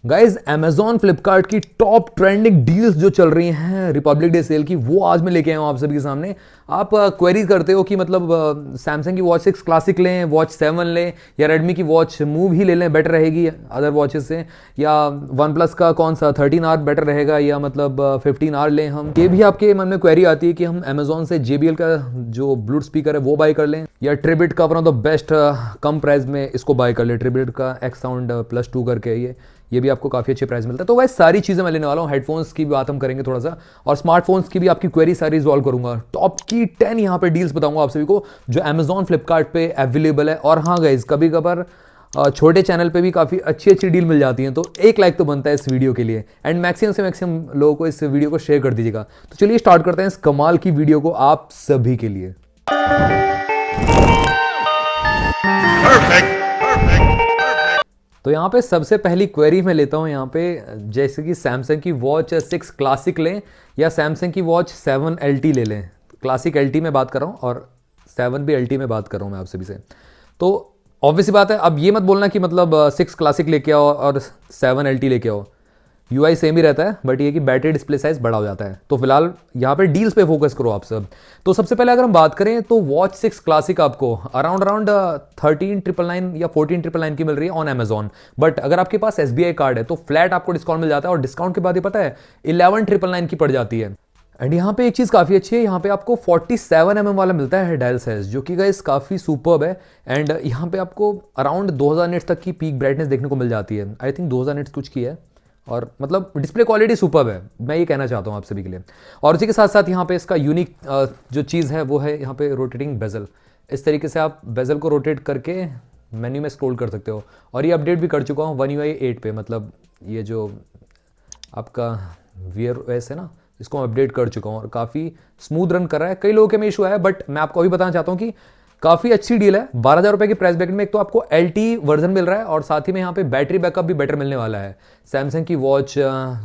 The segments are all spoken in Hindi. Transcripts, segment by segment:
गाइज अमेजॉन फ्लिपकार्ट की टॉप ट्रेंडिंग डील्स जो चल रही हैं रिपब्लिक डे सेल की, वो आज मैं लेके आया हूँ आप सभी के सामने। आप क्वेरी करते हो कि मतलब सैमसंग की वॉच 6 क्लासिक लें, वॉच 7 लें, या रेडमी की वॉच मूव ही ले लें, बेटर रहेगी अदर वॉचेस से, या वन प्लस का कौन सा 13R बेटर रहेगा, या मतलब 15R लें हम। ये भी आपके मन में क्वेरी आती है कि हम अमेजॉन से JBL का जो ब्लूटूथ स्पीकर है वो बाय कर लें, या ट्रिबिट का one of the best come price में इसको बाय कर ले, ट्रिबिट का X साउंड प्लस 2 करके ये भी आपको काफ़ी अच्छे प्राइस मिलता है। तो वैसे सारी चीज़ें मैं लेने वाला हूँ। हेडफोन्स की भी बात हम करेंगे थोड़ा सा, और स्मार्टफोन्स की भी आपकी क्वेरी सारी रिजॉल्व करूंगा। टॉप की 10 यहाँ पे डील्स बताऊंगा आप सभी को जो अमेजॉन फ्लिपकार्ट पे अवेलेबल है। और हाँ गाइज, कभी कभार छोटे चैनल पे भी काफ़ी अच्छी अच्छी डील मिल जाती हैं, तो एक लाइक तो बनता है इस वीडियो के लिए, एंड मैक्सिमम से मैक्सिमम लोगों को इस वीडियो को शेयर कर दीजिएगा। तो चलिए स्टार्ट करते हैं इस कमाल की वीडियो को आप सभी के लिए। तो यहाँ पे सबसे पहली क्वेरी मैं लेता हूँ यहाँ पे, जैसे कि सैमसंग की वॉच 6 क्लासिक लें या सैमसंग की वॉच 7 LT ले लें। क्लासिक LT में बात कर रहा हूँ और 7 भी LT में बात कर रहा हूँ मैं आप सभी से। तो ऑब्वियसली बात है, अब ये मत बोलना कि मतलब 6 क्लासिक लेके आओ और 7 LT लेके आओ, UI सेम ही रहता है, बट ये कि बैटरी डिस्प्ले साइज बड़ा हो जाता है। तो फिलहाल यहाँ पे डील्स पे फोकस करो आप सब। तो सबसे पहले अगर हम बात करें तो वॉच 6 क्लासिक आपको अराउंड 13,999 या 14,999 की मिल रही है ऑन अमेजॉन। बट अगर आपके पास SBI कार्ड है तो फ्लैट आपको डिस्काउंट मिल जाता है, और डिस्काउंट के बाद ये पता है 11,999 की पड़ जाती है। एंड यहाँ पे एक चीज़ काफ़ी अच्छी है, यहाँ पे आपको 47mm वाला मिलता है डायल साइज, जो कि गाइस काफ़ी सुपर्ब है। एंड यहाँ पे आपको अराउंड 2000 निट्स तक की पीक ब्राइटनेस देखने को मिल जाती है। आई थिंक 2000 निट्स कुछ की है, और मतलब डिस्प्ले क्वालिटी सुपर्ब है, मैं ये कहना चाहता हूँ आप सभी के लिए। और उसी के साथ साथ यहाँ पे इसका यूनिक जो चीज़ है वो है यहाँ पे रोटेटिंग बेजल। इस तरीके से आप बेजल को रोटेट करके मेन्यू में स्क्रॉल कर सकते हो। और ये अपडेट भी कर चुका हूँ One UI 8 पे, मतलब ये जो आपका Wear OS है ना, इसको मैं अपडेट कर चुका हूँ और काफ़ी स्मूथ रन कर रहा है। कई लोगों के में इशू है, बट मैं आपको अभी बताना चाहता हूँ कि काफ़ी अच्छी डील है। 12,000 रुपये की प्राइस ब्रैकेट में एक तो आपको LT वर्जन मिल रहा है, और साथ ही में यहाँ पे बैटरी बैकअप भी बेटर मिलने वाला है सैमसंग की वॉच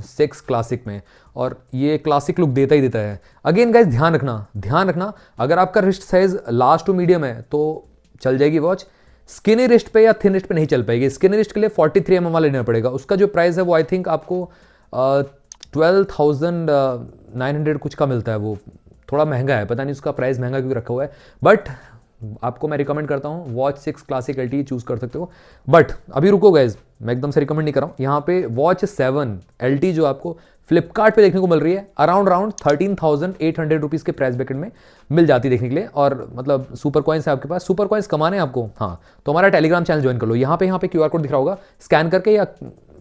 6 क्लासिक में, और ये क्लासिक लुक देता ही देता है। अगेन गाइज ध्यान रखना, अगर आपका wrist size large to medium है तो चल जाएगी वॉच, स्किनी रिस्ट पे या थिन रिस्ट पे नहीं चल पाएगी। स्किनी रिस्ट के लिए 43mm वाला लेना पड़ेगा। उसका जो प्राइस है वो आई थिंक आपको 12,900 कुछ का मिलता है। वो थोड़ा महंगा है, पता नहीं उसका प्राइस महंगा क्यों रखा हुआ है, बट आपको मैं रिकमेंड करता हूँ वॉच 6 क्लासिक LT चूज कर सकते हो। बट अभी रुको गाइज, मैं एकदम से रिकमेंड नहीं कर रहा हूँ। यहाँ पे वॉच 7 LT जो आपको फ्लिपकार्ट पे देखने को मिल रही है अराउंड 13,800 रुपीज़ के प्राइस ब्रैकेट में मिल जाती है देखने के लिए। और मतलब सुपर कॉइन्स है आपके पास, सुपर कॉइन्स कमाने हैं आपको, हाँ तो हमारा टेलीग्राम चैनल ज्वाइन कर लो। यहाँ पे QR कोड दिख रहा होगा, स्कैन करके या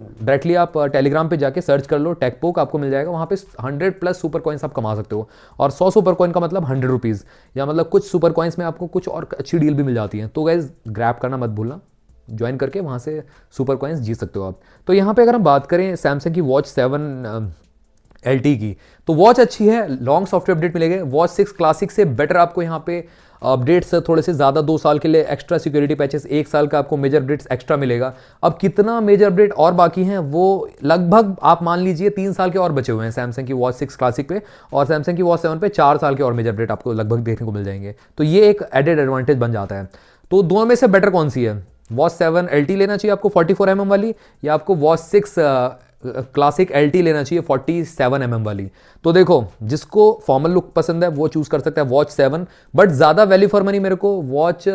डायरेक्टली आप टेलीग्राम पे जाके सर्च कर लो, टेकपोक आपको मिल जाएगा। वहाँ पे 100+ सुपर कॉइन्स आप कमा सकते हो, और 100 सुपर कॉइन का मतलब 100 रुपीज़, या मतलब कुछ सुपर कॉइन्स में आपको कुछ और अच्छी डील भी मिल जाती है। तो गाइज ग्रैब करना मत भूलना, ज्वाइन करके वहाँ से सुपर कॉइन्स जीत सकते हो आप। तो यहाँ पे अगर हम बात करें सैमसंग की वॉच 7 LT की, तो वॉच अच्छी है, लॉन्ग सॉफ्टवेयर अपडेट मिलेंगे। वॉच 6 क्लासिक से बेटर आपको यहाँ पे अपडेट्स थोड़े से ज़्यादा, 2 साल के लिए एक्स्ट्रा सिक्योरिटी पैचेस, 1 साल का आपको मेजर अपडेट्स एक्स्ट्रा मिलेगा। अब कितना मेजर अपडेट और बाकी हैं वो लगभग आप मान लीजिए 3 साल के और बचे हुए हैं सैमसंग की वॉच 6 क्लासिक पे, और सैमसंग की वॉच 7 पे 4 साल के और मेजर अपडेट आपको लगभग देखने को मिल जाएंगे। तो ये एक एडेड एडवांटेज बन जाता है। तो दोनों में से बेटर कौन सी है? वॉच 7 LT लेना चाहिए आपको 44mm वाली, या आपको वॉच 6 क्लासिक LT लेना चाहिए 47mm वाली? तो देखो, जिसको फॉर्मल लुक पसंद है वो चूज कर सकता है वॉच 7, बट ज़्यादा वैल्यू फॉर मनी मेरे को वॉच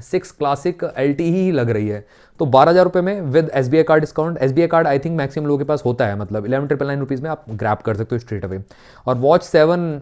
6 क्लासिक LT ही लग रही है। तो 12,000 रुपये में with SBI card discount, SBI card I think maximum लोगों के पास होता है, मतलब 11,999 रुपीज़ में आप ग्रैब कर सकते हो स्ट्रेट अवे। और वॉच 7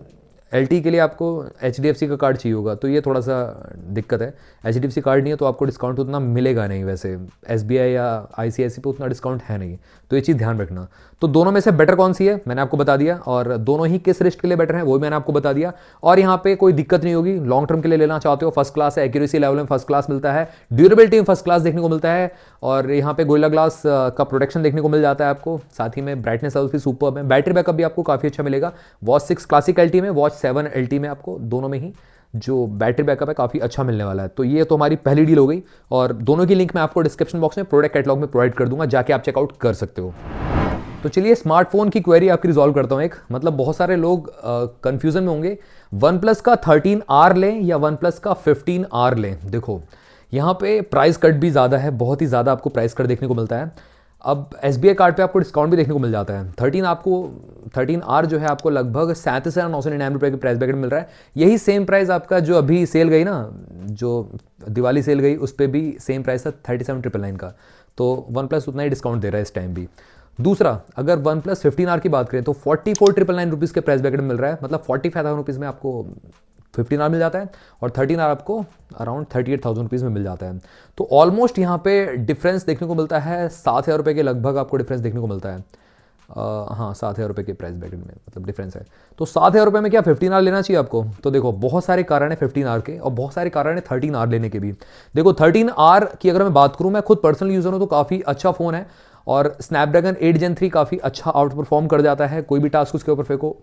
LT के लिए आपको HDFC का कार्ड चाहिए होगा, तो ये थोड़ा सा दिक्कत है। HDFC कार्ड नहीं है तो आपको डिस्काउंट उतना मिलेगा नहीं, वैसे SBI या ICICI पे उतना डिस्काउंट है नहीं, तो ये चीज़ ध्यान रखना। तो दोनों में से बेटर कौन सी है मैंने आपको बता दिया, और दोनों ही किस रिस्ट के लिए बेटर है वो भी मैंने आपको बता दिया। और यहाँ पे कोई दिक्कत नहीं होगी, लॉन्ग टर्म के लिए लेना चाहते हो फर्स्ट क्लास है, एक्यूरेसी लेवल में फर्स्ट क्लास मिलता है, ड्यूरेबिलिटी में फर्स्ट क्लास देखने को मिलता है, और यहाँ पे गोरिल्ला ग्लास का प्रोटेक्शन देखने को मिल जाता है आपको, साथ ही में ब्राइटनेस लेवल भी सुपर्ब है, बैटरी बैकअप भी आपको काफ़ी अच्छा मिलेगा वॉच 6 क्लासिक LT में, वॉच 7 LT में आपको दोनों में ही जो बैटरी बैकअप है काफ़ी अच्छा मिलने वाला है। तो ये तो हमारी पहली डील हो गई, और दोनों की लिंक मैं आपको डिस्क्रिप्शन बॉक्स में प्रोडक्ट कैटलॉग में प्रोवाइड कर दूंगा, जाके आप चेकआउट कर सकते हो। तो चलिए स्मार्टफोन की क्वेरी आपकी रिजॉल्व करता हूँ एक, मतलब बहुत सारे लोग कंफ्यूजन में होंगे, वन प्लस का 13R लें या वन प्लस का 15R लें। देखो यहाँ पे प्राइस कट भी ज़्यादा है, बहुत ही ज़्यादा आपको प्राइस कट देखने को मिलता है। अब SBI कार्ड पे आपको डिस्काउंट भी देखने को मिल जाता है। 13R जो है आपको लगभग 37,999 की प्राइस ब्रैकेट मिल रहा है। यही सेम प्राइस आपका जो अभी सेल गई ना, जो दिवाली सेल गई, उस पर भी सेम प्राइस था 37,999 का। तो वन प्लस उतना ही डिस्काउंट दे रहा है इस टाइम भी। दूसरा, अगर वन प्लस 15R की बात करें तो 44,999 रुपीज़ के प्राइस ब्रैकेट में मिल रहा है, मतलब 45,000 रुपीज़ में आपको 15R मिल जाता है और 13R आपको अराउंड 38,000 रुपीज़ में मिल जाता है। तो ऑलमोस्ट यहाँ पे डिफरेंस देखने को मिलता है 7,000 रुपये के लगभग आपको डिफरेंस देखने को मिलता है। हाँ, 7,000 रुपये के प्राइस ब्रैकेट में मतलब डिफरेंस है। तो 7,000 रुपये में क्या 15R लेना चाहिए आपको? तो देखो, बहुत सारे कारण है 15R के और बहुत सारे कारण है 13R लेने के भी। देखो 13R की अगर मैं बात करूँ, मैं खुद पर्सनल यूज़र हूँ तो काफ़ी अच्छा फ़ोन है और स्नैपड्रैगन 8 Gen 3 काफ़ी अच्छा आउट परफॉर्म कर जाता है। कोई भी टास्क उसके ऊपर फेंको,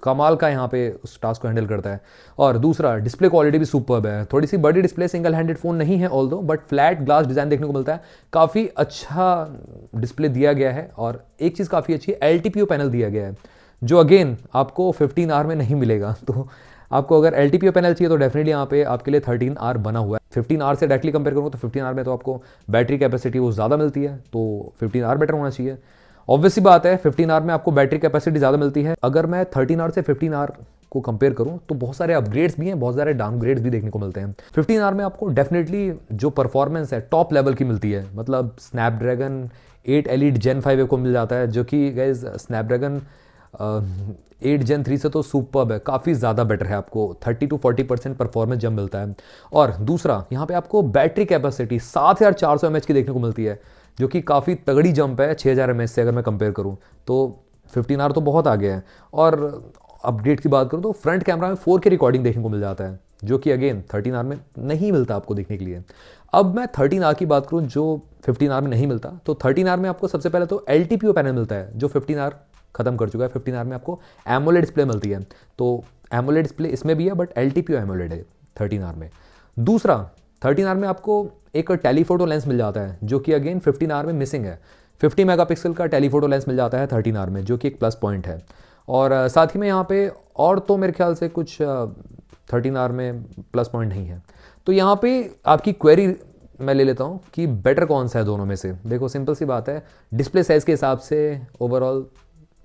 कमाल का यहाँ पे उस टास्क को हैंडल करता है। और दूसरा, डिस्प्ले क्वालिटी भी सुपर्ब है। थोड़ी सी बड़ी डिस्प्ले, सिंगल हैंडेड फ़ोन नहीं है although, but flat glass design देखने को मिलता है। काफ़ी अच्छा डिस्प्ले दिया गया है और एक चीज़ काफ़ी अच्छी है, LTPO पैनल दिया गया है, जो अगेन आपको 15R में नहीं मिलेगा। तो आपको अगर LTPO पैनल चाहिए तो डेफिनेटली यहाँ पे आपके लिए 13R बना हुआ है। 15R से डायरेक्टली कंपेयर करूँ तो 15R में तो आपको बैटरी कैपेसिटी वो ज़्यादा मिलती है, तो 15R बेटर होना चाहिए। ऑब्वियसली बात है, 15R में आपको बैटरी कैपेसिटी ज़्यादा मिलती है। अगर मैं 13R से 15R को कंपेयर करूं तो बहुत सारे अपग्रेड्स भी हैं, बहुत सारे डाउनग्रेड्स भी देखने को मिलते हैं। 15R में आपको डेफिनेटली जो परफॉर्मेंस है टॉप लेवल की मिलती है, मतलब स्नैपड्रैगन 8 Elite Gen 5 को मिल जाता है, जो कि गाइस स्नैपड्रैगन 8 Gen 3 से तो सुपर्ब है, काफ़ी ज़्यादा बेटर है। आपको 30 to 40% परफॉर्मेंस जब मिलता है। और दूसरा, यहाँ पे आपको बैटरी कैपेसिटी 7,400 mAh की देखने को मिलती है, जो कि काफ़ी तगड़ी जंप है 6,000 mAh से अगर मैं कंपेयर करूँ तो 15R तो बहुत आगे है। और अपडेट की बात करूँ तो फ्रंट कैमरा में 4K रिकॉर्डिंग देखने को मिल जाता है, जो कि अगेन 13R में नहीं मिलता आपको देखने के लिए। अब मैं 13R की बात करूँ जो 15R में नहीं मिलता, तो 13R में आपको सबसे पहले तो LTPO पैनल मिलता है, जो 15R खत्म कर चुका है। 15R में आपको एमोलेड डिस्प्ले मिलती है, तो एमोलेड डिस्प्ले इसमें भी है बट LTPO एमोलेड है 13R में। दूसरा, 13R में आपको एक टेलीफोटो लेंस मिल जाता है, जो कि अगेन 15R में मिसिंग है। 50 मेगापिक्सल का टेलीफोटो लेंस मिल जाता है 13R में, जो कि एक प्लस पॉइंट है। और साथ ही में यहाँ पे और तो मेरे ख्याल से कुछ 13R में प्लस पॉइंट नहीं है। तो यहाँ पे आपकी क्वेरी मैं ले लेता हूँ कि बेटर कौन सा है दोनों में से। देखो सिंपल सी बात है, डिस्प्ले साइज़ के हिसाब से ओवरऑल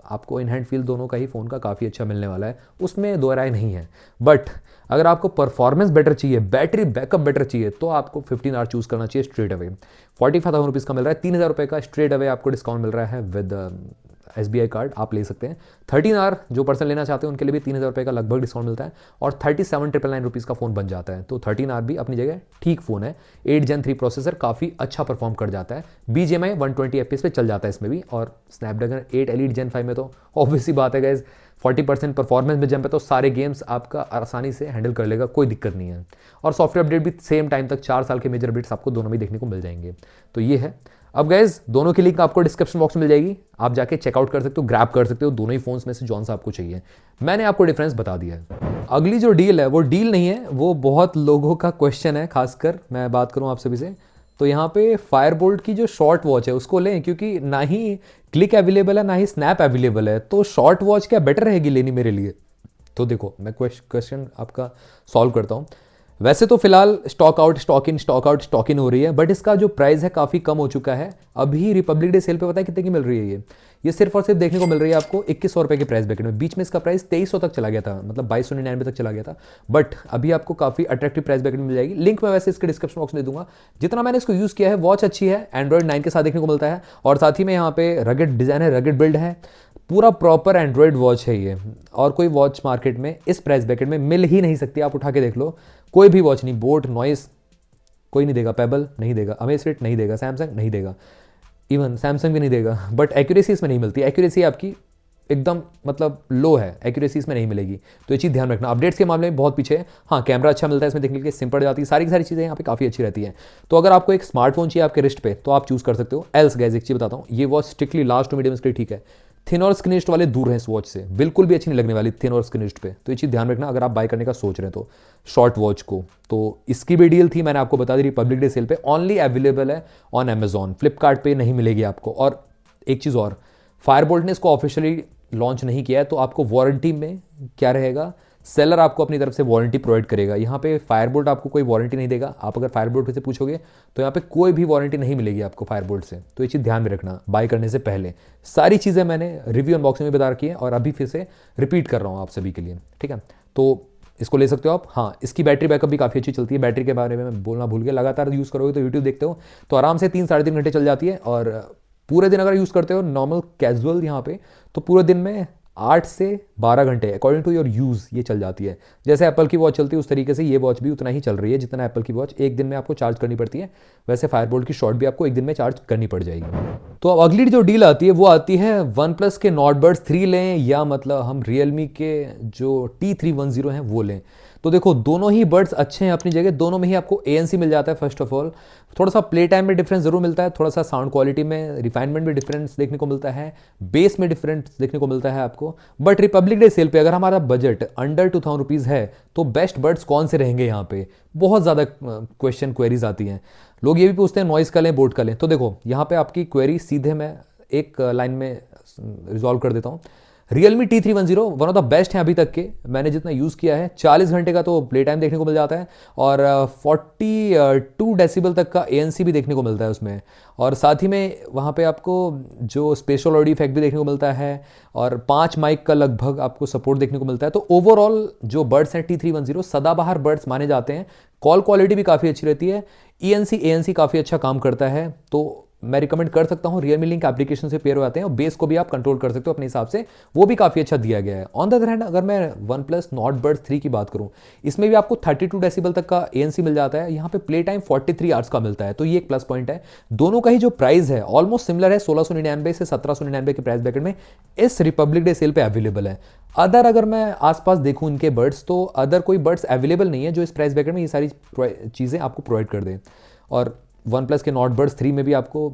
आपको इन हैंड फील दोनों का ही फ़ोन का काफ़ी अच्छा मिलने वाला है, उसमें दो राय नहीं है। बट अगर आपको परफॉर्मेंस बेटर चाहिए, बैटरी बैकअप बेटर चाहिए, तो आपको 15R चूज़ करना चाहिए स्ट्रेट अवे। 45,000 रुपीज़ का मिल रहा है, 3,000 रुपये का स्ट्रेट अवे आपको डिस्काउंट मिल रहा है विद SBI कार्ड, आप ले सकते हैं। 13R जो पर्सन लेना चाहते हैं उनके लिए भी 3,000 रुपये का लगभग डिस्काउंट मिलता है और 37,999 रुपीज़ का फ़ोन बन जाता है। तो 13R भी अपनी जगह ठीक फ़ोन है। 8 Gen 3 प्रोसेसर काफ़ी अच्छा परफॉर्म कर जाता है, BGMI 120 FPS पे चल जाता है इसमें भी। और स्नैपड्रैगन 8 Elite Gen 5 में तो ऑब्वियसली बात है गाइस, 40% परफॉर्मेंस में जंप है, तो सारे गेम्स आपका आसानी से हैंडल कर लेगा, कोई दिक्कत नहीं है। और सॉफ्टवेयर अपडेट भी सेम टाइम तक 4 साल के मेजर अपडेट्स आपको दोनों में देखने को मिल जाएंगे। तो ये है। अब गाइज दोनों की लिंक आपको डिस्क्रिप्शन बॉक्स में मिल जाएगी, आप जाके चेकआउट कर सकते हो, ग्रैब कर सकते हो दोनों ही फोन्स में से जौन सा आपको चाहिए। मैंने आपको डिफरेंस बता दिया है। अगली जो डील है वो डील नहीं है, वो बहुत लोगों का क्वेश्चन है, खासकर मैं बात करूं आप सभी से। तो यहाँ पे फायरबोल्ट की जो शॉर्ट वॉच है उसको लें, क्योंकि ना ही क्लिक अवेलेबल है ना ही स्नैप अवेलेबल है, तो शॉर्ट वॉच क्या बेटर रहेगी लेनी मेरे लिए? तो देखो मैं क्वेश्चन आपका सॉल्व करता हूँ। वैसे तो फिलहाल स्टॉक आउट स्टॉक इन हो रही है, बट इसका जो प्राइस है काफ़ी कम हो चुका है। अभी रिपब्लिक डे सेल पे पता है कितने की मिल रही है? ये सिर्फ और सिर्फ देखने को मिल रही है आपको 2100 रुपये के प्राइस ब्रैकेट में। बीच में इसका प्राइस 2300 तक चला गया था, मतलब 2299 तक चला गया था, बट अभी आपको काफ़ी अट्रैक्टिव प्राइस ब्रैकेट में मिल जाएगी। लिंक मैं वैसे इसके डिस्क्रिप्शन बॉक्स में दे दूंगा। जितना मैंने इसको यूज़ किया है, वॉच अच्छी है, एंड्रॉइड 9 के साथ देखने को मिलता है, और साथ ही में यहाँ पे रगेड डिज़ाइन है, रगेड बिल्ड है, पूरा प्रॉपर एंड्रॉइड वॉच है ये। और कोई वॉच मार्केट में इस प्राइस ब्रैकेट में मिल ही नहीं सकती, आप उठा के देख लो, कोई भी वॉच नहीं। बोट, नॉइस कोई नहीं देगा, पेबल नहीं देगा, अमेज़फिट नहीं देगा, सैमसंग नहीं देगा, इवन सैमसंग भी नहीं देगा। बट एक्यूरेसी इसमें नहीं मिलती, एक्यूरेसी आपकी एकदम मतलब लो है, एक्यूरेसी इसमें नहीं मिलेगी। तो ये चीज़ ध्यान रखना। अपडेट्स के मामले में बहुत पीछे है। हाँ, कैमरा अच्छा मिलता है इसमें, देखने के लिए सिम पड़ जाती है, सारी की सारी चीज़ें यहाँ पे काफ़ी अच्छी रहती हैं। तो अगर आपको एक स्मार्टफोन चाहिए आपके रिस्ट पे, तो आप चूज़ कर सकते हो। एल्स गाइस एक चीज़ बताता हूँ, ये watch strictly last to medium के लिए ठीक है। थिन और स्क्रीनिस्ट वाले दूर हैं इस वॉच से, बिल्कुल भी अच्छी नहीं लगने वाली थिन और स्क्रीनिस्ट पे। तो ये चीज़ ध्यान रखना अगर आप बाय करने का सोच रहे हैं तो शॉर्ट वॉच को। तो इसकी भी डील थी, मैंने आपको बता दी, रिपब्लिक डे सेल पे ओनली अवेलेबल है ऑन अमेजॉन, फ्लिपकार्ट पे नहीं मिलेगी आपको। और एक चीज़ और, फायरबोल्ट ने इसको ऑफिशियली लॉन्च नहीं किया है, तो आपको वारंटी में क्या रहेगा, सेलर आपको अपनी तरफ से वारंटी प्रोवाइड करेगा। यहाँ पे फायरबोल्ट आपको कोई वारंटी नहीं देगा। आप अगर फायरबोल्ट से पूछोगे तो यहाँ पे कोई भी वारंटी नहीं मिलेगी आपको फायरबोल्ट से, तो ये चीज़ ध्यान में रखना बाय करने से पहले। सारी चीज़ें मैंने रिव्यू अनबॉक्सिंग में बता रखी है और अभी फिर से रिपीट कर रहा हूँ आप सभी के लिए, ठीक है। तो इसको ले सकते हो आप। हाँ, इसकी बैटरी बैकअप भी काफ़ी अच्छी चलती है। बैटरी के बारे में मैं बोलना भूल गया, लगातार यूज़ करोगे तो यूट्यूब देखते हो तो आराम से 3 साढ़े 3 घंटे चल जाती है। और पूरे दिन अगर यूज़ करते हो नॉर्मल कैजुअल यहाँ पे, तो पूरे दिन में 8 से 12 घंटे अकॉर्डिंग टू योर यूज़ ये चल जाती है। जैसे एप्पल की वॉच चलती है उस तरीके से ये वॉच भी उतना ही चल रही है जितना एप्पल की वॉच एक दिन में आपको चार्ज करनी पड़ती है, वैसे फायरबोल्ट की शॉट भी आपको एक दिन में चार्ज करनी पड़ जाएगी। तो अब अगली जो डील आती है वो आती है वन प्लस के नॉट बड्स 3 लें या मतलब हम रियलमी के जो T310 हैं वो लें। तो देखो दोनों ही बड्स अच्छे हैं अपनी जगह, दोनों में ही आपको ANC मिल जाता है। फर्स्ट ऑफ ऑल थोड़ा सा प्ले टाइम में डिफरेंस जरूर मिलता है, थोड़ा सा साउंड क्वालिटी में रिफाइनमेंट में डिफरेंस देखने को मिलता है, बेस में डिफरेंस देखने को मिलता है आपको। बट रिपब्लिक डे सेल पे अगर हमारा बजट अंडर 2000 रुपीज़ है तो बेस्ट बड्स कौन से रहेंगे यहाँ पे, बहुत ज़्यादा क्वेश्चन क्वेरीज आती हैं। लोग ये भी पूछते हैं नॉइस का लें बोट का लें। तो देखो यहाँ पे आपकी क्वेरी सीधे मैं एक लाइन में रिजॉल्व कर देता हूँ। Realme T310 one of the best है अभी तक के, मैंने जितना यूज़ किया है। 40 घंटे का तो प्ले टाइम देखने को मिल जाता है और 42 डेसिबल तक का ANC भी देखने को मिलता है उसमें। और साथ ही में वहाँ पे आपको जो स्पेशल ऑडियो इफेक्ट भी देखने को मिलता है और 5 माइक का लगभग आपको सपोर्ट देखने को मिलता है। तो ओवरऑल जो बर्ड्स हैं T310 सदाबहार बर्ड्स माने जाते हैं। कॉल क्वालिटी भी काफ़ी अच्छी रहती है, ENC ANC काफ़ी अच्छा काम करता है। तो मैं रिकमेंड कर सकता हूँ, Realme लिंक एप्लीकेशन से पेयर हो जाते हैं और बेस को भी आप कंट्रोल कर सकते हो अपने हिसाब से, वो भी काफ़ी अच्छा दिया गया है। ऑन द अदर हैंड अगर मैं वन प्लस नॉट बड्स 3 की बात करूँ, इसमें भी आपको 32 डेसिबल तक का ANC मिल जाता है। यहाँ पे प्ले टाइम 43 आवर्स का मिलता है, तो ये एक प्लस पॉइंट है। दोनों का ही जो प्राइस है ऑलमोस्ट सिमिलर है, 1699 से 1799 के प्राइस ब्रैकेट में इस रिपब्लिक डे सेल पे अवेलेबल है। अदर अगर मैं आसपास देखूँ इनके बर्ड्स तो अदर कोई बर्ड्स अवेलेबल नहीं है जो इस प्राइस ब्रैकेट में ये सारी चीज़ें आपको प्रोवाइड कर दें। और वन प्लस के नॉट बड्स 3 में भी आपको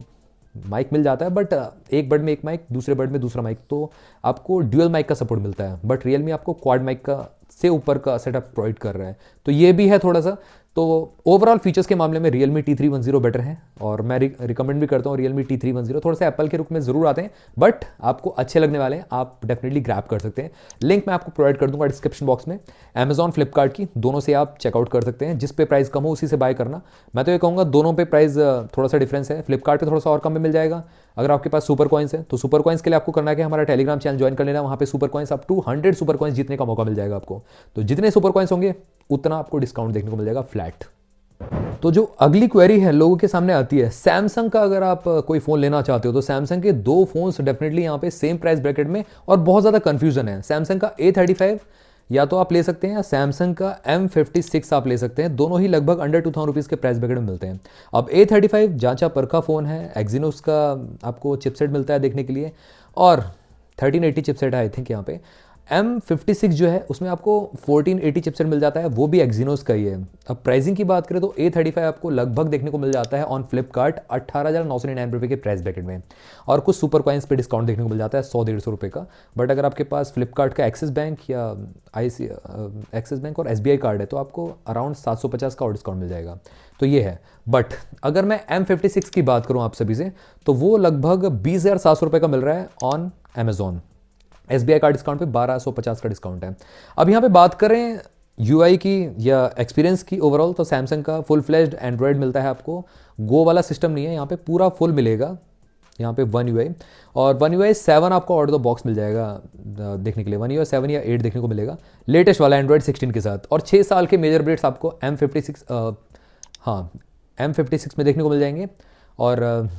माइक मिल जाता है, बट एक बर्ड में एक माइक, दूसरे बर्ड में दूसरा माइक, तो आपको ड्यूअल माइक का सपोर्ट मिलता है। बट रियलमी आपको क्वाड माइक का से ऊपर का सेटअप प्रोवाइड कर रहा है, तो ये भी है थोड़ा सा। तो ओवरऑल फीचर्स के मामले में Realme T310 बेटर है और मैं रिकमेंड भी करता हूँ Realme T310। थोड़ा सा एप्पल के रुख में ज़रूर आते हैं बट आपको अच्छे लगने वाले हैं, आप डेफिनेटली ग्रैब कर सकते हैं। लिंक मैं आपको प्रोवाइड कर दूंगा डिस्क्रिप्शन बॉक्स में, Amazon फ्लिपकार्ट की, दोनों से आप चेकआउट कर सकते हैं। जिस पे प्राइस कम हो उसी से बाय करना। मैं तो ये कहूँगा दोनों पे प्राइस थोड़ा सा डिफरेंस है, फ्लिपकार्ट पे थोड़ा सा और कम में मिल जाएगा। अगर आपके पास सुपर कॉइन्स है तो सुपर कॉइन्स के लिए आपको करना है कि हमारा टेलीग्राम चैनल ज्वाइन कर लेना, वहाँ पे super coins up to 100 super coins जीतने का मौका मिल जाएगा आपको। तो जितने सुपर कॉइन्स होंगे उतना आपको डिस्काउंट देखने को मिल जाएगा फ्लैट। तो जो अगली क्वेरी है लोगों के सामने आती है, सैमसंग का अगर आप कोई फ़ोन लेना चाहते हो तो सैमसंग के 2 फोन्स डेफिनेटली यहाँ पे सेम प्राइस ब्रैकेट में और बहुत ज़्यादा कंफ्यूजन है। सैमसंग का A35 या तो आप ले सकते हैं या सैमसंग का M56 आप ले सकते हैं, दोनों ही लगभग अंडर 2000 रुपीज़ के प्राइस ब्रैकेट में मिलते हैं। अब A35 जांचा परखा फ़ोन है, एक्जीनोस का आपको चिपसेट मिलता है देखने के लिए और 1380 चिपसेट है आई थिंक यहाँ पे। M56 जो है उसमें आपको 1480 चिपसेट मिल जाता है, वो भी एक्जीनोस का ही है। अब प्राइसिंग की बात करें तो A35 आपको लगभग देखने को मिल जाता है ऑन फ्लिपकार्ट 18,999 रुपये के प्राइस ब्रैकेट में और कुछ सुपर कॉइन्स पे डिस्काउंट देखने को मिल जाता है 100-150 रुपये का। बट अगर आपके पास फ्लिपकार्ट का एक्सिस बैंक या एक्सिस बैंक और SBI कार्ड है तो आपको अराउंड 750 का और डिस्काउंट मिल जाएगा, तो ये है। बट अगर मैं M56 की बात करूँ आप सभी से तो वो लगभग 20,700 रुपये का मिल रहा है ऑन Amazon। SBI का डिस्काउंट पे 1250 का डिस्काउंट है। अब यहाँ पे बात करें UI की या एक्सपीरियंस की ओवरऑल, तो सैमसंग का फुल फ्लेज्ड एंड्रॉयड मिलता है आपको, गो वाला सिस्टम नहीं है यहाँ पे, पूरा फुल मिलेगा यहाँ पे One UI। और One UI 7 आपको आउट ऑफ द बॉक्स मिल जाएगा देखने के लिए, One UI 7 या 8 देखने को मिलेगा लेटेस्ट वाला एंड्रॉयड 16 के साथ। और 6 साल के मेजर अपडेट्स आपको M56 में देखने को मिल जाएंगे और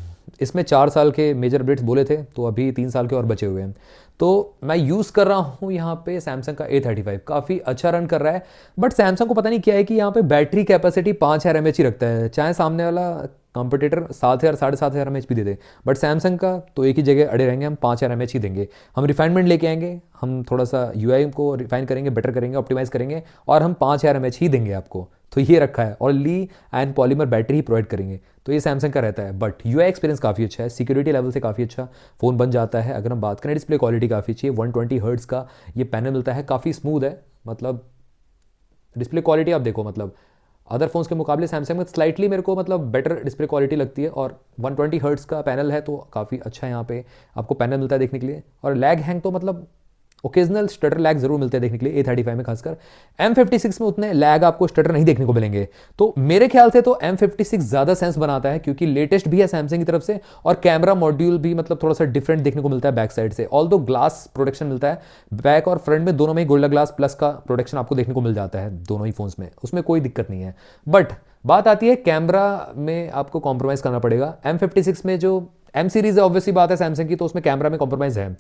इसमें 4 साल के मेजर अपडेट्स बोले थे तो अभी 3 साल के और बचे हुए हैं। तो मैं यूज़ कर रहा हूँ यहाँ पे सैमसंग का A35, काफ़ी अच्छा रन कर रहा है। बट सैमसंग को पता नहीं क्या है कि यहाँ पे बैटरी कैपेसिटी 5000 mAh ही रखता है, चाहे सामने वाला कंपटीटर 7000 7500 mAh भी दे दे, बट सैमसंग का तो एक ही जगह अड़े रहेंगे, हम 5000 mAh ही देंगे। हम रिफाइनमेंट लेके आएंगे, हम थोड़ा सा UI को रिफाइन करेंगे, बेटर करेंगे, ऑप्टिमाइज़ करेंगे और हम 5000 mAh ही देंगे आपको। तो ये रखा है और ली एंड पॉलीमर बैटरी ही प्रोवाइड करेंगे, तो ये सैमसंग का रहता है। बट UI एक्सपीरियंस काफ़ी अच्छा है, सिक्योरिटी लेवल से काफ़ी अच्छा फ़ोन बन जाता है। अगर हम बात करें डिस्प्ले क्वालिटी काफ़ी अच्छी है, 120 हर्ट्ज़ का ये पैनल मिलता है, काफ़ी स्मूथ है। मतलब डिस्प्ले क्वालिटी आप देखो, मतलब अदर फोन्स के मुकाबले सैमसंग में स्लाइटली मेरे को मतलब बेटर डिस्प्ले क्वालिटी लगती है और 120 हर्ट्ज़ का पैनल है तो काफ़ी अच्छा यहाँ पे आपको पैनल मिलता है देखने के लिए। और लैग हैंग तो मतलब ओकेजनल स्टटर लैग जरूर मिलते हैं देखने के लिए A35 में खासकर। M56 में उतने लैग आपको स्टटर नहीं देखने को मिलेंगे। तो मेरे ख्याल से तो M56 ज़्यादा सेंस बनाता है क्योंकि लेटेस्ट भी है सैमसंग की तरफ से और कैमरा मॉड्यूल भी मतलब थोड़ा सा डिफरेंट देखने को मिलता है बैक साइड से। ऑल दो ग्लास प्रोटेक्शन मिलता है बैक और फ्रंट में दोनों में ही गोल्डन ग्लास प्लस का प्रोटेक्शन आपको देखने को मिल जाता है दोनों ही फोन्स में, उसमें कोई दिक्कत नहीं है। बट बात आती है कैमरा में आपको कॉम्प्रोमाइज़ करना पड़ेगा। M56 में जो एम सीरीज है ऑब्वियसली बात है सैमसंग की, तो उसमें कैमरा में कॉम्प्रोमाइज़ है।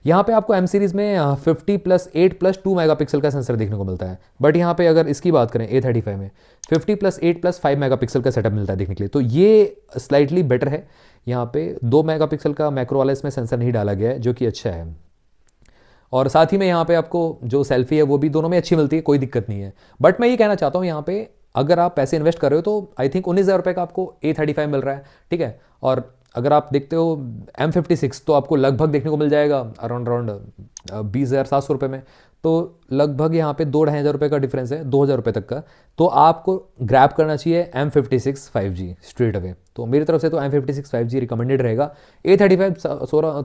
यहाँ पे आपको एम सीरीज में 50+8+2 मेगापिक्सल का सेंसर देखने को मिलता है। बट यहाँ पे अगर इसकी बात करें A35 में 50+8+5 मेगापिक्सल का सेटअप मिलता है देखने के लिए, तो ये स्लाइटली बेटर है। यहाँ पे 2 मेगापिक्सल का मैक्रो वाला इसमें सेंसर नहीं डाला गया है जो कि अच्छा है। और साथ ही में यहाँ पे आपको जो सेल्फी है वो भी दोनों में अच्छी मिलती है, कोई दिक्कत नहीं है। बट मैं ये कहना चाहता हूँ यहाँ पे अगर आप पैसे इन्वेस्ट कर रहे हो तो आई थिंक 19,000 रुपये का आपको A35 मिल रहा है, ठीक है। और अगर आप देखते हो M56 तो आपको लगभग देखने को मिल जाएगा अराउंड 20,700 रुपये में। तो लगभग यहाँ पे 2-2,500 रुपये का डिफरेंस है, 2,000 रुपये तक का। तो आपको ग्रैब करना चाहिए M56 5G स्ट्रेट अवे। तो मेरी तरफ से तो M56 5G रिकमेंडेड रहेगा। A35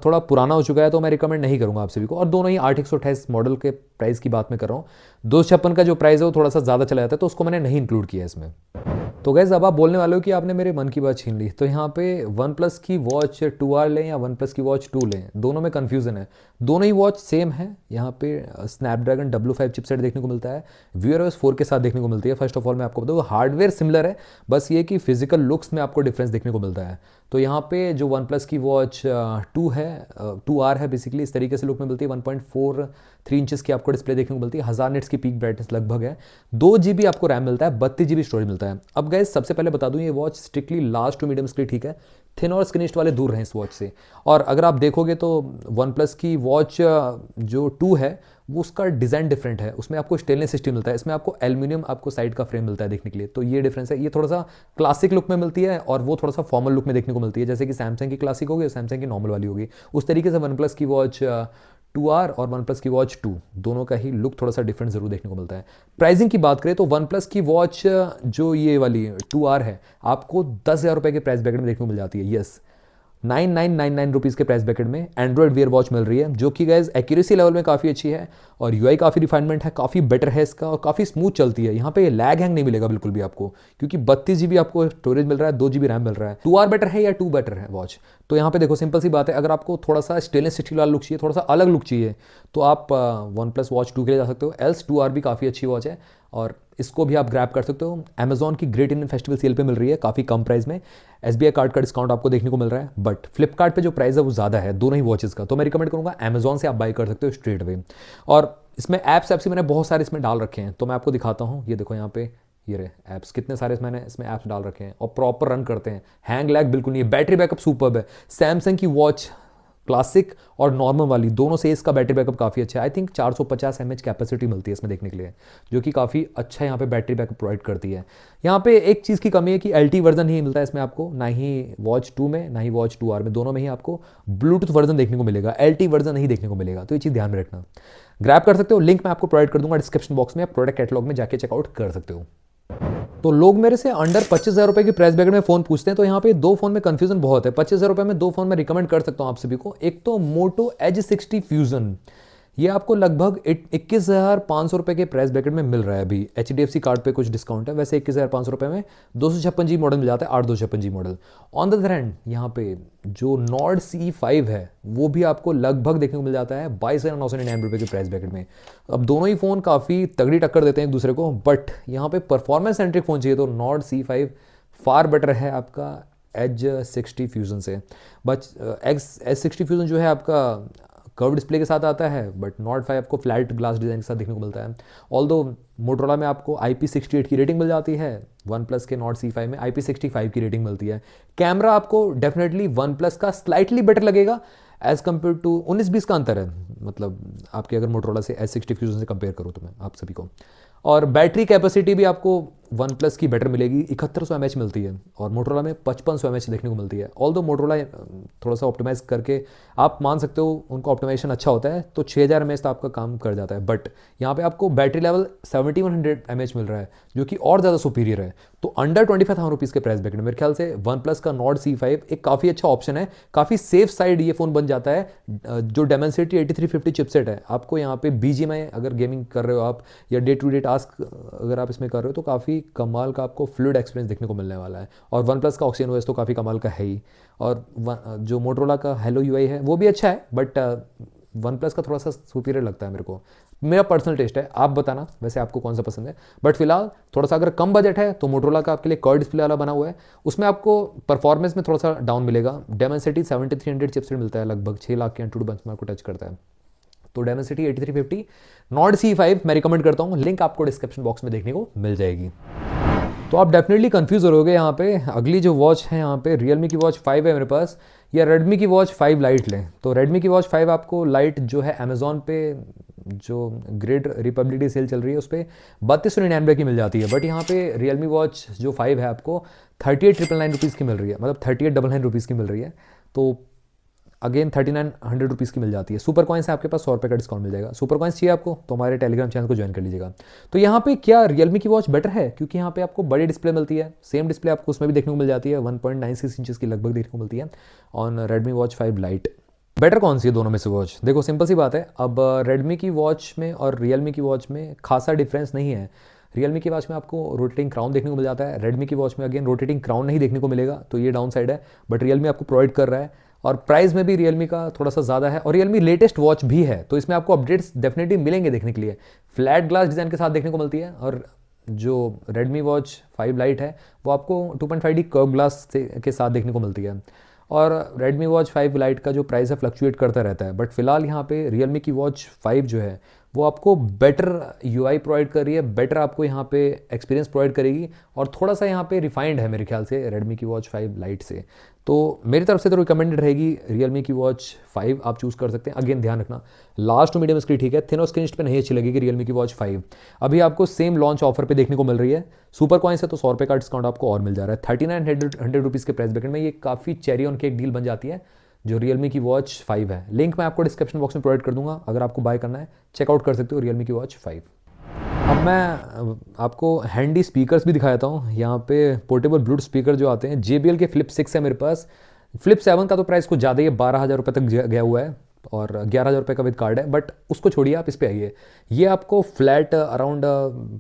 थोड़ा पुराना हो चुका है तो मैं रिकमेंड नहीं करूँगा आप सभी को। और दोनों ही 8 मॉडल के प्राइस की बात मैं कर रहा हूँ। 256 का जो प्राइस है वो थोड़ा सा ज़्यादा चला जाता है तो उसको मैंने नहीं इंक्लूड किया इसमें। तो गैस अब आप बोलने वाले हो कि आपने मेरे मन की बात छीन ली। तो यहाँ पे वन प्लस की वॉच 2R लें या वन प्लस की वॉच 2 लें, दोनों में कन्फ्यूज़न है। दोनों ही वॉच सेम है। यहाँ पे स्नैपड्रैगन W5 चिपसेट देखने को मिलता है, Wear OS 4 के साथ देखने को मिलती है। फर्स्ट ऑफ ऑल मैं आपको बताऊँ हार्डवेयर सिमिलर है, बस ये कि फिजिकल लुक्स में आपको डिफरेंस देखने को मिलता है। तो यहाँ पे जो वन प्लस की वॉच 2 है 2R है बेसिकली इस तरीके से लुक में मिलती है। 1.43 इंचेस की आपको डिस्प्ले देखने को मिलती है, 1000 निट्स की पीक ब्राइटनेस लगभग है, 2 GB आपको रैम मिलता है, 32 GB स्टोरेज मिलता है। अब गैस सबसे पहले बता दूं ये watch strictly large to medium screen ठीक है, थिन और स्किनिस्ट वाले दूर रहें इस वॉच से। और अगर आप देखोगे तो वन प्लस की वॉच जो 2 है वो उसका डिज़ाइन डिफरेंट है, उसमें आपको स्टेनलेस स्टील मिलता है, इसमें आपको एल्यूमिनियम आपको साइड का फ्रेम मिलता है देखने के लिए। तो ये डिफरेंस है, ये थोड़ा सा क्लासिक लुक में मिलती है और वो थोड़ा सा फॉर्मल लुक में देखने को मिलती है। जैसे कि सैमसंग की क्लासिक होगी सैमसंग की नॉर्मल वाली होगी, उस तरीके से वन प्लस की वॉच 2R और वन प्लस की वॉच 2 दोनों का ही लुक थोड़ा सा डिफरेंट जरूर देखने को मिलता है। प्राइसिंग की बात करें तो वन प्लस की वॉच जो ये वाली 2R है आपको 10,000 रुपये के प्राइस ब्रैकेट में देखने को मिल जाती है। यस 9999 रुपीज़ के प्राइस ब्रैकेट में एंड्रॉयड वेयर वॉच मिल रही है, जो कि गाइज एक्यूरेसी लेवल में काफ़ी अच्छी है और यूआई काफ़ी रिफाइनमेंट है, काफ़ी बेटर है इसका और काफ़ी स्मूथ चलती है। यहाँ पे लैग हैंग नहीं मिलेगा बिल्कुल भी आपको, क्योंकि 32 GB आपको स्टोरेज मिल रहा है, 2 GB रैम मिल रहा है। 2R बेटर है या 2 बेटर है वॉच? तो यहाँ पे देखो सिंपल सी बात है, अगर आपको थोड़ा सा स्टेनलेस स्टील वाला लुक चाहिए, थोड़ा सा अलग लुक चाहिए, तो आप वन प्लस वॉच 2 के लिए जा सकते हो। एल्स 2R भी काफ़ी अच्छी वॉच है और इसको भी आप ग्रैब कर सकते हो। अमेजॉन की ग्रेट इंडियन फेस्टिवल सेल पे मिल रही है काफ़ी कम प्राइस में, SBI कार्ड का डिस्काउंट आपको देखने को मिल रहा है। बट फ्लिपकार्ट पे जो प्राइस है वो ज़्यादा है दोनों ही वॉचेस का, तो मैं रिकमेंड करूँगा अमेजॉन से आप बाई कर सकते हो स्ट्रेट अवे। और इसमें ऐप्स मैंने बहुत सारे इसमें डाल रखे हैं, तो मैं आपको दिखाता हूँ। ये देखो यहाँ पे ये रहे ऐप्स, कितने सारे मैंने इसमें ऐप्स डाल रखे हैं और प्रॉपर रन करते हैं, हैंग लैग बिल्कुल नहीं है, बैटरी बैकअप सुपर्ब है। सैमसंग की वॉच क्लासिक और नॉर्मल वाली दोनों से इसका बैटरी बैकअप काफ़ी अच्छा है। आई थिंक 450 mAh कैपेसिटी मिलती है इसमें देखने के लिए, जो कि काफ़ी अच्छा यहाँ पे बैटरी बैकअप प्रोवाइड करती है। यहाँ पे एक चीज़ की कमी है कि LTE वर्जन नहीं मिलता है इसमें आपको, ना ही वॉच 2 में ना ही वॉच 2R में, दोनों में ही आपको ब्लूटूथ वर्जन देखने को मिलेगा, LTE वर्जन नहीं देखने को मिलेगा। तो ये चीज़ ध्यान में रखना। ग्रैब कर सकते हो, लिंक मैं आपको प्रोवाइड कर दूंगा डिस्क्रिप्शन बॉक्स में, प्रोडक्ट कैटलॉग में जाके चेकआउट कर सकते हो। तो लोग मेरे से अंडर 25,000 रुपये की प्राइस ब्रैकेट में फ़ोन पूछते हैं, तो यहाँ पे दो फ़ोन में कन्फ्यूजन बहुत है। 25,000 रुपये में दो फ़ोन मैं रिकमेंड कर सकता हूँ आप सभी को। एक तो मोटो एज 60 फ्यूजन, ये आपको लगभग 21,500 रुपये के प्राइस ब्रैकेट में मिल रहा है। अभी HDFC कार्ड पे कुछ डिस्काउंट है, वैसे 21,500 रुपये में 256GB मॉडल मिल जाता है, 8/256GB model. On the other hand यहाँ पे जो नॉर्ड C5 है वो भी आपको लगभग देखने को मिल जाता है 22,999 रुपये के प्राइस ब्रैकेट में। अब दोनों ही फ़ोन काफ़ी तगड़ी टक्कर देते हैं एक दूसरे को, बट यहाँ पे परफॉर्मेंस सेंट्रिक फ़ोन चाहिए तो नॉर्ड C5 फार बेटर है आपका एज 60 फ्यूजन से। बट S60 फ्यूजन जो है आपका कर्व डिस्प्ले के साथ आता है, बट नॉट 5 आपको फ्लैट ग्लास डिज़ाइन के साथ देखने को मिलता है। ऑल्दो मोटरोला में आपको IP68 की रेटिंग मिल जाती है, वन प्लस के नॉट C5 में IP65 की रेटिंग मिलती है। कैमरा आपको डेफिनेटली वन प्लस का स्लाइटली बेटर लगेगा एज़ कम्पेयर टू 19-20 का अंतर है, मतलब आपके अगर मोटरोला से S60 फ्यूजन से कंपेयर करो तो मैं आप सभी को। और बैटरी कैपेसिटी भी आपको वन प्लस की बेटर मिलेगी, 7100 mAh मिलती है, और मोटरोला में 5500 mAh देखने को मिलती है। ऑल दो मोटरोला थोड़ा सा ऑप्टिमाइज़ करके आप मान सकते हो उनका ऑप्टिमाइजेशन अच्छा होता है, तो 6000 mAh तो आपका काम कर जाता है। बट यहाँ पे आपको बैटरी लेवल 7100 mAh मिल रहा है, जो कि और ज़्यादा सुपीरियर है। तो अंडर 25,000 रुपीज़ के प्राइस ब्रैकेट में मेरे ख्याल से वन प्लस का नॉर्ड C5 एक काफ़ी अच्छा ऑप्शन है, काफ़ी सेफ साइड ये फ़ोन बन जाता है। जो Dimensity 8350 चिपसेट है, आपको यहाँ पे BGMI अगर गेमिंग कर रहे हो आप, या डे टू डे टास्क अगर आप इसमें कर रहे हो, तो काफ़ी कमाल का आपको फ्लूइड एक्सपीरियंस देखने को मिलने वाला है। और वन प्लस का ऑक्सीजन OS तो काफ़ी कमाल का है ही, और जो मोटरोला का हेलो UI है वो भी अच्छा है, बट वन प्लस का थोड़ा सा सुपीरियर लगता है मेरे को। मेरा पर्सनल टेस्ट है, आप बताना वैसे आपको कौन सा पसंद है। बट फिलहाल थोड़ा सा अगर कम बजट है तो मोटरोला का आपके लिए कर्व डिस्प्ले वाला बना हुआ है, उसमें आपको परफॉर्मेंस में थोड़ा सा डाउन मिलेगा। Dimensity 7300 चिपसेट मिलता है, लगभग 6 लाख के एंटूड बेंचमार्क को टच करता है। तो Dimensity 8350 नॉर्ड C5 मैं रिकमेंड करता हूँ, लिंक आपको डिस्क्रिप्शन बॉक्स में देखने को मिल जाएगी। तो आप डेफिनेटली कंफ्यूज हो रहोगे यहाँ पे, अगली जो वॉच है यहाँ पे Realme की वॉच 5 है मेरे पास, या Redmi की वॉच 5 लाइट लें। तो Redmi की वॉच 5 आपको लाइट जो है अमेजोन पे जो ग्रेट रिपब्लिक डे सेल चल रही है उस पर 3299 की मिल जाती है। बट यहाँ पे Realme वॉच जो 5 है आपको 38,999 रुपीज़ की मिल रही है, मतलब 3899 रुपीज़ की मिल रही है। तो अगेन 3900 रुपीज़ की मिल जाती है। सुपर कॉइन्स है आपके पास, 100 रुपये का डिस्काउंट मिल जाएगा। सुपर कॉइन्स चाहिए आपको तो हमारे टेलीग्राम चैनल को ज्वाइन कर लीजिएगा। तो यहाँ पे क्या Realme की वॉच बेटर है, क्योंकि यहाँ पे आपको बड़ी डिस्प्ले मिलती है, सेम डिस्प्ले आपको उसमें भी देखने को मिल जाती है, 1.96 इंचेस की लगभग देखने को मिलती है on Redmi watch 5 light. Better कौन सी है दोनों में से वॉच? देखो सिंपल सी बात है, अब Redmi की वॉच में और Realme की वॉच में खासा डिफरेंस नहीं है। Realme की वॉच में आपको रोटेटिंग क्राउन देखने को मिल जाता है, Redmi की वॉच में अगेन रोटेटिंग क्राउन नहीं देखने को मिलेगा, तो ये डाउन साइड है। बट Realme आपको प्रोवाइड कर रहा है, और प्राइस में भी Realme का थोड़ा सा ज़्यादा है, और Realme लेटेस्ट वॉच भी है, तो इसमें आपको अपडेट्स डेफिनेटली मिलेंगे देखने के लिए। फ्लैट ग्लास डिज़ाइन के साथ देखने को मिलती है, और जो Redmi वॉच 5 लाइट है वो आपको 2.5D कर्व ग्लास के साथ देखने को मिलती है। और Redmi वॉच 5 लाइट का जो प्राइस है फ्लक्चुएट करता रहता है, बट फिलहाल यहाँ पे Realme की वॉच 5 जो है वो आपको बेटर UI प्रोवाइड कर रही है, बेटर आपको यहाँ पे एक्सपीरियंस प्रोवाइड करेगी, और थोड़ा सा यहाँ पे रिफाइंड है मेरे ख्याल से Redmi की वॉच 5 लाइट से। तो मेरी तरफ से तो रिकमेंडेड रहेगी Realme की वॉच 5 आप चूज़ कर सकते हैं। अगेन ध्यान रखना, लार्ज टू मीडियम स्क्रीन ठीक है, थिन और स्क्रीन पे नहीं अच्छी लगेगी Realme की वॉच 5। अभी आपको सेम लॉन्च ऑफर पे देखने को मिल रही है, सुपर कॉइन्स है तो 100 रुपये का डिस्काउंट आपको और मिल जा रहा है। 3900 रुपीज़ के प्राइस ब्रैकेट में ये काफ़ी चेरी ऑन केक डील बन जाती है जो Realme की वॉच 5 है। लिंक मैं आपको डिस्क्रिप्शन बॉक्स में प्रोवाइड कर दूंगा, अगर आपको बाय करना है चेकआउट कर सकते हो Realme की वॉच 5। अब मैं आपको हैंडी स्पीकर्स भी दिखाता हूँ। यहाँ पे पोर्टेबल ब्लूटूथ स्पीकर जो आते हैं, JBL के फ्लिप 6 है मेरे पास। फ्लिप 7 का तो प्राइस कुछ ज़्यादा ही है, 12,000 रुपये तक गया हुआ है, और 11,000 रुपये का विद कार्ड है, बट उसको छोड़िए आप इस पे आइए। ये आपको फ्लैट अराउंड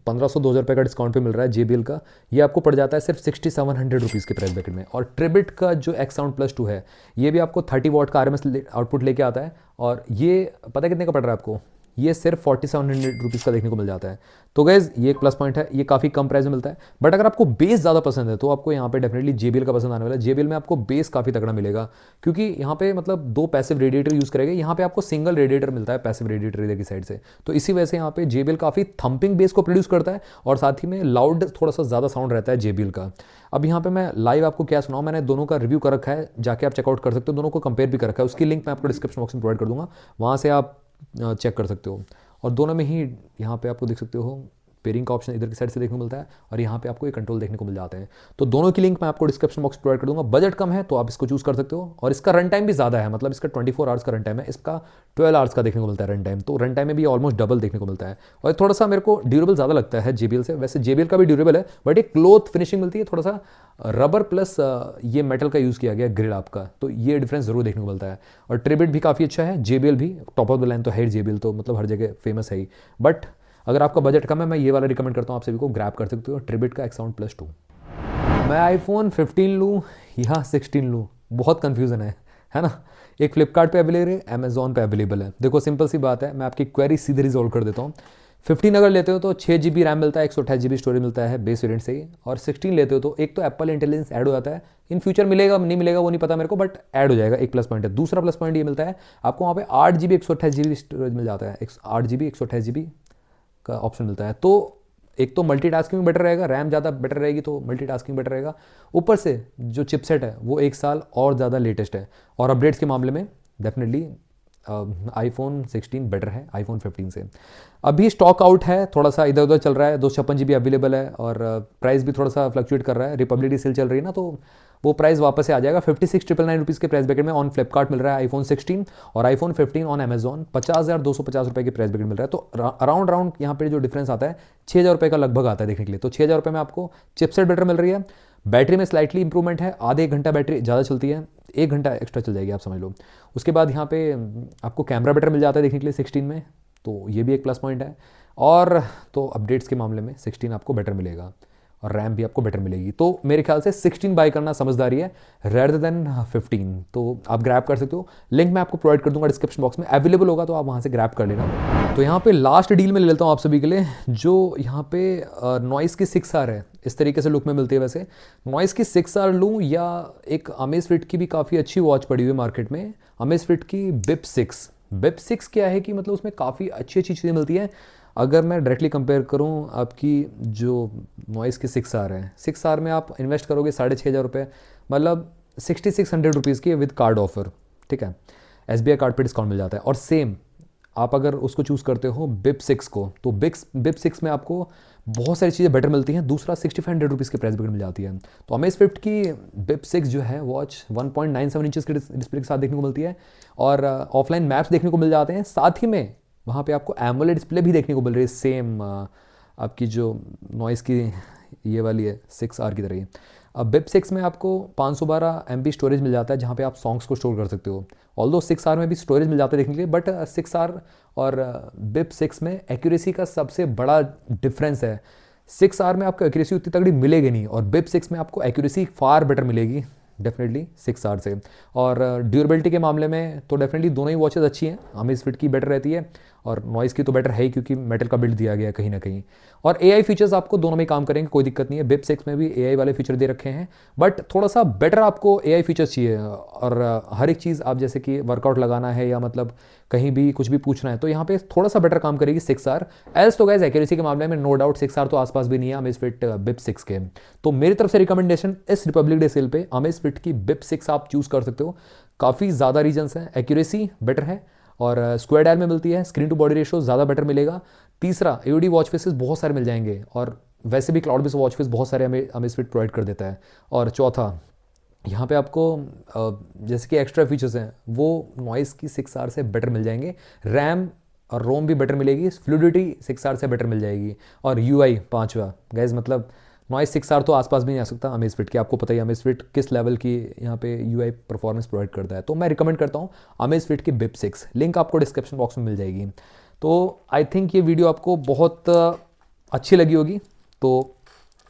1500-2000 रुपये का डिस्काउंट पे मिल रहा है JBL का। ये आपको पड़ जाता है सिर्फ 6700 रुपीज़ के प्राइस ब्रैकेट में। और ट्रिबिट का जो X Sound Plus 2 है, ये भी आपको 30 वॉट का RMS आउटपुट लेके आता है, और ये पता है कितने का पड़ रहा है आपको? ये सिर्फ 4700 रुपीज़ का देखने को मिल जाता है। तो गैज़ ये एक प्लस पॉइंट है, ये काफ़ी कम प्राइस में मिलता है। बट अगर आपको बेस ज़्यादा पसंद है तो आपको यहाँ पे डेफिनेटली JBL का पसंद आने वाला है। JBL में आपको बेस काफ़ी तगड़ा मिलेगा, क्योंकि यहाँ पे मतलब 2 पैसिव रेडिएटर यूज़ करेंगे, यहाँ पे आपको सिंगल रेडिएटर मिलता है पैसिव रेडिएटर इधर की साइड से। तो इसी वजह से यहाँ पे JBL काफ़ी थम्पिंग बेस को प्रोड्यूस करता है, और साथ ही में लाउड थोड़ा सा ज़्यादा साउंड रहता है JBL का। अब यहाँ पे मैं लाइव आपको क्या सुनाऊँ, मैंने दोनों का रिव्यू कर रखा है, जाके आप चेकआउट कर सकते हो, दोनों को कंपेयर भी कर रखा है। उसकी लिंक मैं आपको डिस्क्रिप्शन बॉक्स में प्रोवाइड कर दूंगा, वहाँ से आप चेक कर सकते हो। और दोनों में ही यहाँ पे आपको देख सकते हो पेयरिंग का ऑप्शन इधर की साइड से देखने को मिलता है, और यहाँ पे आपको ये कंट्रोल देखने को मिल जाते हैं। तो दोनों की लिंक मैं आपको डिस्क्रिप्शन बॉक्स प्रोवाइड कर दूंगा। बजट कम है तो आप इसको चूज़ कर सकते हो, और इसका रन टाइम भी ज़्यादा है, मतलब इसका 24 आवर्स का रन टाइम है, इसका 12 आवर्स का देखने को मिलता है रन टाइम। तो रन टाइम में भी ऑलमोस्ट डबल देखने को मिलता है, और थोड़ा सा मेरे को ड्यूरेबल ज़्यादा लगता है JBL से। वैसे JBL का भी ड्यूरेबल है, बट एक क्लोथ फिनिशिंग मिलती है, थोड़ा सा रबर प्लस ये मेटल का यूज़ किया गया ग्रिल आपका, तो ये डिफरेंस ज़रूर देखने को मिलता है। और ट्रिबिट भी काफ़ी अच्छा है, JBL भी टॉप ऑफ द लाइन तो है, JBL तो मतलब हर जगह फेमस है ही। बट अगर आपका बजट कम है, मैं ये वाला रिकमेंड करता हूँ आप सभी को, ग्रैब कर सकते हो ट्रिबिट का X Sound Plus 2। मैं आईफोन 15 लूँ या 16 लूँ, बहुत कन्फ्यूज़न है ना। एक फ्लिपकार्ट पे अवेलेबल है, अमेजोन पे अवेलेबल है। देखो सिंपल सी बात है, मैं आपकी क्वेरी सीधे रिजॉल्व कर देता हूँ। 15 अगर लेते हो तो 6 GB रैम मिलता है, 128 GB स्टोरेज मिलता है बेस वेरिएंट से ही। और 16 लेते हो तो एक तो एप्पल इंटेलिजेंस ऐड हो जाता है, इन फ्यूचर मिलेगा नहीं मिलेगा वो नहीं पता मेरे को, बट ऐड हो जाएगा, एक प्लस पॉइंट है। दूसरा प्लस पॉइंट ये मिलता है आपको वहाँ पे 8 GB 128 GB स्टोरेज मिल जाता है, 8 GB 128 GB का ऑप्शन मिलता है। तो एक तो मल्टीटास्किंग बेटर रहेगा, रैम ज़्यादा बेटर रहेगी तो मल्टीटास्किंग बेटर रहेगा। ऊपर से जो चिपसेट है वो 1 साल और ज़्यादा लेटेस्ट है, और अपडेट्स के मामले में डेफिनेटली आईफोन 16 बेटर है आईफोन 15 से। अभी स्टॉक आउट है, थोड़ा सा इधर उधर चल रहा है, 256 GB अवेलेबल है और प्राइस भी थोड़ा सा फ्लक्चुएट कर रहा है। रिपब्लिक डे सेल चल रही है ना, तो वो प्राइस वापस से आ जाएगा। 56,999 रुपीज़ के प्राइस ब्रैकेट में ऑन फ्लिपकार्ट मिल रहा है आईफोन 16 और आईफोन 15 ऑन अमेजॉन 50,250 रुपये के प्राइस ब्रैकेट मिल रहा है। तो अराउंड यहाँ पे जो डिफरेंस आता है 6,000 रुपये का लगभग आता है देखने के लिए। तो 6,000 रुपये में आपको चिपसेट बेटर मिल रही है, बैटरी में स्लाइटली इंप्रूवमेंट है, आधे एक घंटा बैटरी ज़्यादा चलती है, 1 घंटा एक्स्ट्रा चल जाएगी आप समझ लो। उसके बाद यहाँ पे आपको कैमरा बेटर मिल जाता है देखने के लिए 16 में, तो ये भी एक प्लस पॉइंट है। और तो अपडेट्स के मामले में 16 आपको बेटर मिलेगा और रैम भी आपको बेटर मिलेगी। तो मेरे ख्याल से 16 बाय करना समझदारी है रेदर देन 15। तो आप ग्रैब कर सकते हो, लिंक मैं आपको प्रोवाइड कर दूंगा डिस्क्रिप्शन बॉक्स में, अवेलेबल होगा तो आप वहाँ से ग्रैब कर लेना। तो यहाँ पे लास्ट डील में ले लेता हूँ आप सभी के लिए, जो यहाँ पे नॉइस की 6R है, इस तरीके से लुक में मिलती है। वैसे नॉइस की 6R लूँ या एक अमेज़फिट की भी काफ़ी अच्छी वॉच पड़ी हुई है मार्केट में, अमेज़फिट की बिप 6। बिप 6 क्या है कि मतलब उसमें काफ़ी अच्छी अच्छी चीज़ें मिलती हैं। अगर मैं डायरेक्टली कंपेयर करूं आपकी जो नॉइस की 6R है, 6R में आप इन्वेस्ट करोगे 6,500 रुपये, मतलब 6,600 रुपीज़ की विद कार्ड ऑफर, ठीक है। SBI कार्ड पे डिस्काउंट मिल जाता है। और सेम आप अगर उसको चूज़ करते हो बिप 6 को, तो बिप 6 में आपको बहुत सारी चीज़ें बेटर मिलती हैं। दूसरा 6,500 रुपीज़ के प्राइस ब्रैकेट मिल जाती है। तो अमेज़फिट की बिप 6 जो है वॉच 1.97 इंचज़ के डिस्प्ले के साथ देखने को मिलती है और ऑफलाइन मैप्स देखने को मिल जाते हैं। साथ ही में वहाँ पे आपको एमोलेड डिस्प्ले भी देखने को मिल रही है, सेम आपकी जो नॉइस की ये वाली है 6R की तरह ही। अब बिप 6 में आपको 512 MB स्टोरेज मिल जाता है, जहाँ पे आप सॉन्ग्स को स्टोर कर सकते हो। ऑल्दो 6R में भी स्टोरेज मिल जाता है देखने के लिए, बट 6R और बिप 6 में एक्यूरेसी का सबसे बड़ा डिफरेंस है। 6R में आपको एक्यूरेसी उतनी तगड़ी मिलेगी नहीं और बिप 6 में आपको एक्यूरेसी फार बेटर मिलेगी डेफिनेटली 6R से। और ड्यूरेबिलिटी के मामले में तो डेफिनेटली दोनों ही वॉचेस अच्छी हैं। अमेज़फिट की बेटर रहती है और नॉइस की तो बेटर है ही, क्योंकि मेटल का बिल्ड दिया गया है कहीं ना कहीं। और AI फीचर्स आपको दोनों में काम करेंगे, कोई दिक्कत नहीं है। बिप 6 में भी AI वाले फीचर दे रखे हैं, बट थोड़ा सा बेटर आपको AI फीचर्स चाहिए। और हर एक चीज़ आप जैसे कि वर्कआउट लगाना है या मतलब कहीं भी कुछ भी पूछना है, तो यहाँ पे थोड़ा सा बेटर काम करेगी 6R। एल्स तो गाइस एक्यूरेसी के मामले में नो डाउट 6R तो आसपास भी नहीं है अमेज़फिट बिप 6 के। तो मेरी तरफ से रिकमेंडेशन इस रिपब्लिक डे सेल पे अमेज़फिट की बिप 6 आप चूज़ कर सकते हो। काफ़ी ज़्यादा रीजन्स हैं, एक्यूरेसी बेटर है और स्क्वायर डायल में मिलती है, स्क्रीन टू बॉडी रेशियो ज़्यादा बेटर मिलेगा। तीसरा AOD वॉच फेसेस बहुत सारे मिल जाएंगे और वैसे भी क्लाउड बेस्ड वॉच फेस बहुत सारे अमेज़फिट प्रोवाइड कर देता है। और चौथा यहाँ पे आपको जैसे कि एक्स्ट्रा फीचर्स हैं वो नॉइस की 6R से बेटर मिल जाएंगे। रैम और रोम भी बेटर मिलेगी, फ्लूडिटी 6R से बेटर मिल जाएगी। और UI पाँचवा गाइज, मतलब नॉइस 6R तो आसपास भी नहीं आ सकता अमेज़फिट के। आपको पता ही अमेज़फिट किस लेवल की यहाँ पे UI परफॉर्मेंस प्रोवाइड करता है। तो मैं रिकमेंड करता हूँ अमेज़फिट की बिप 6, लिंक आपको डिस्क्रिप्शन बॉक्स में मिल जाएगी। तो आई थिंक ये वीडियो आपको बहुत अच्छी लगी होगी, तो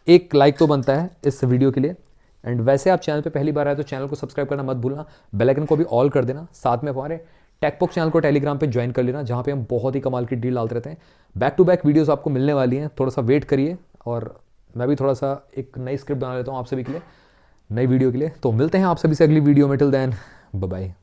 एक लाइक तो बनता है इस वीडियो के लिए। एंड वैसे आप चैनल पे पहली बार आए तो चैनल को सब्सक्राइब करना मत भूलना, बेल आइकन को भी ऑल कर देना। साथ में हमारे टेकपॉक चैनल को टेलीग्राम पे ज्वाइन कर लेना, जहाँ पे हम बहुत ही कमाल की डील डालते रहते हैं। बैक टू बैक वीडियोस आपको मिलने वाली हैं, थोड़ा सा वेट करिए। और मैं भी थोड़ा सा एक नई स्क्रिप्ट बना लेता हूँ आप सभी के लिए, नई वीडियो के लिए। तो मिलते हैं आप सभी से अगली वीडियो में। Till then bye bye.